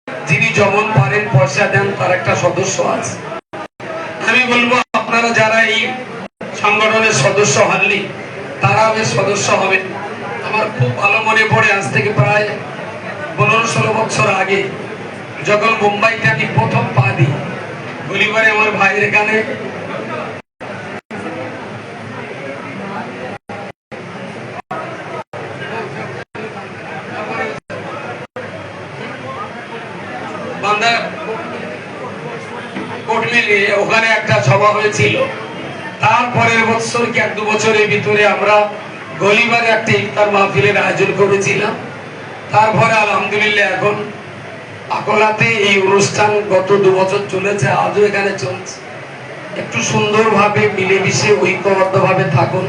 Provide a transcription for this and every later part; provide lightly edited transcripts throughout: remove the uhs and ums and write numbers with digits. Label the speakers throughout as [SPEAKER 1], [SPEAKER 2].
[SPEAKER 1] যিনি যেমন পারেন পয়সা দেন, তার একটা সদস্য আছে। আমি বলবো আপনারা যারা এই সংগঠনের সদস্য হননি, তারা বেশ সদস্য হবেন। আমার খুব ভালো মনে পড়ে, আজ থেকে প্রায় 15-16 বছর আগে যখন মুম্বাইতে আমি প্রথম পা দিই, গলিবারে আমার ভাইয়ের এখানে ওখানে একটা সভা হয়েছিল। তারপরের বছর কি 1-2 বছরের ভিতরে আমরা গলিবারে একটা ইফতার মাহফিলের আয়োজন করেছিলাম। তারপরে আলহামদুলিল্লাহ এখন আকলাতে এই অনুষ্ঠান গত 2 বছর চলেছে, আজও এখানে চলছে। একটু সুন্দরভাবে মিলেমিশে ঐক্যবদ্ধভাবে থাকুন।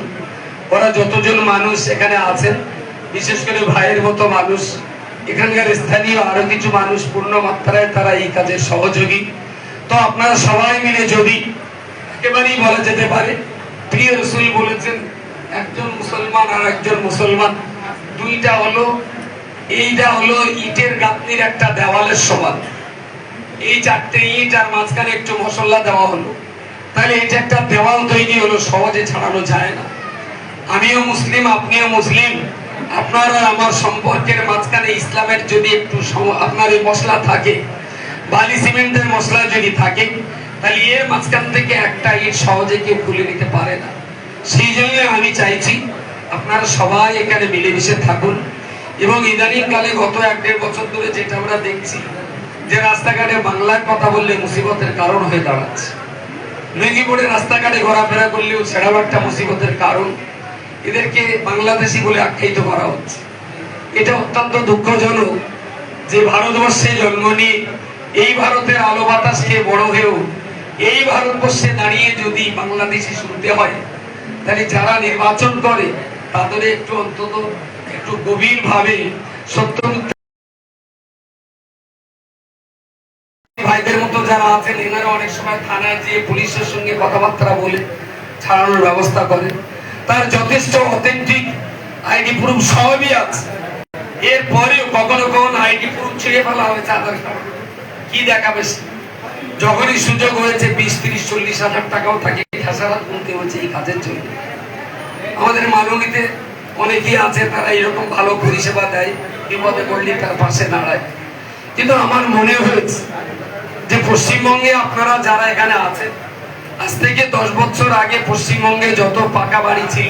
[SPEAKER 1] ওরা যতজন মানুষ এখানে আছেন, বিশেষ করে ভাইয়ের মতো মানুষ, এখানকার স্থানীয় আরো কিছু মানুষ পূর্ণ মাত্রায় তারা এই কাজের সহযোগী। তো আপনারা সবাই মিলে যদি একেবারেই বলা যেতে পারে, প্রিয় রাসূল বলেছেন একজন মুসলমান আর একজন মুসলমান দুইটা হলো, এইটা হলো ইটের গাঁথনির একটা দেওয়ালের সমান। এই 4টে ইট আর মাঝখানে একটু মশলা দেওয়া হলো, তাহলে এটা একটা দেওয়াল তৈরি হলো, সহজে ছাড়ানো যায় না। আমিও মুসলিম, আপনিও মুসলিম, আপনারা আমার সম্পর্কের মাঝখানে ইসলামের যদি একটু আপনার এই মশলা থাকে, বালি সিমেন্টের মশলা যদি থাকে, তাহলে এর মাঝখান থেকে একটা ইট সহজে কেউ খুলে নিতে পারে না। সেই জন্য আমি চাইছি আপনারা সবাই এখানে মিলেমিশে থাকুন। এবং ইদানিং কালে গত 1-1.5 বছর ধরে যেটা আমরা দেখছি, যে রাস্তাঘাটে বাংলার কথা বললে মুসিবতের কারণ হয়ে দাঁড়াচ্ছে। মেদিনীপুরে রাস্তাঘাটে ঘোরাফেরা করলেও সেটাও একটা মুসিবতের কারণ। এদেরকে বাংলাদেশি বলে আখ্যায়িত করা হচ্ছে। এটা অত্যন্ত দুঃখজনক যে ভারতবর্ষে জন্ম নিয়ে এই ভারতের আলো বাতাস খেয়ে বড় হয়েও এই ভারতবর্ষে দাঁড়িয়ে যদি বাংলাদেশি শুনতে হয়, তাহলে যারা নির্বাচন করে তাদের একটু অন্তত একটু গভীর ভাবে সত্য ভাইদের মতো যারা আছেন, এনারা অনেক সময় থানায় যে পুলিশের সঙ্গে কথাবার্তা বলে ছাড়ানোর ব্যবস্থা করে, তার যথেষ্ট অথেন্টিক আইডি প্রুফ সবই আছে। এরপরেও কখনো কখনো আইডি প্রুফ ছিঁড়ে ফেলা হয়েছে আধার কার্ড, কি দেখাবে? যখনই সুযোগ হয়েছে 20-30-40 হাজার টাকাও থাকে খেসারাত গুনতে হচ্ছে এই কাজের জন্য। আমাদের মাননীতে অনেকেই আছে, তারা এরকম ভালো পরিষেবা দেয়, বিপদে পড়লে তার পাশে দাঁড়ায়। কিন্তু আমার মনে হয়েছে যে পশ্চিমবঙ্গে আপনারা যারা এখানে আছেন, আজ থেকে 10 বছর আগে পশ্চিমবঙ্গে যত পাকা বাড়ি ছিল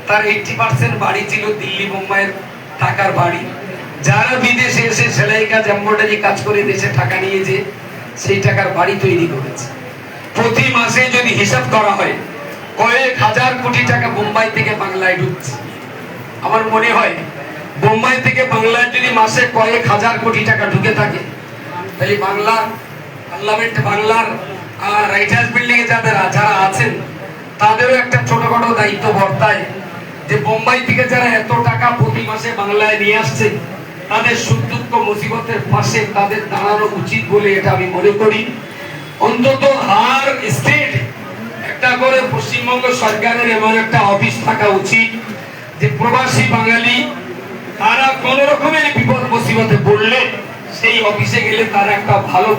[SPEAKER 1] তার 80% বাড়ি ছিল দিল্লি মুম্বাইয়ের টাকার বাড়ি। যারা বিদেশে এসে সেলাই কাজ, এমব্রয়ডারি কাজ করে দেশে টাকা নিয়ে যে সেই টাকার বাড়ি তৈরি করেছে। প্রতি মাসে যদি হিসাব করা হয়, কয়েক হাজার কোটি টাকা বোম্বাই থেকে বাংলায় ঢুকছে। আমার মনে হয় বোম্বাই থেকে বাংলায় যদি মাসে কয়েক হাজার কোটি টাকা ঢুকে থাকে, তাহলে বাংলার পার্লামেন্ট, বাংলার রাইটার্স বিল্ডিং এ যারা আছেন, তাদেরও একটা ছোটখাটো দায়িত্ব বর্তায় যে বোম্বাই থেকে যারা এত টাকা প্রতি মাসে বাংলায় নিয়ে আসছে, তাদের সুখ দুঃখ মুসিবতের পাশে তাদের দাঁড়ানো উচিত বলে এটা আমি মনে করি। অন্তত হার স্টেট একটা করে পশ্চিমবঙ্গ সরকারের এমন একটা অফিস থাকা উচিত যে প্রবাসী বাঙালি তারা কোন রকমের বিপদ মুসিবতে পড়লে সেই অফিসে গেলে তারা একটা ভালো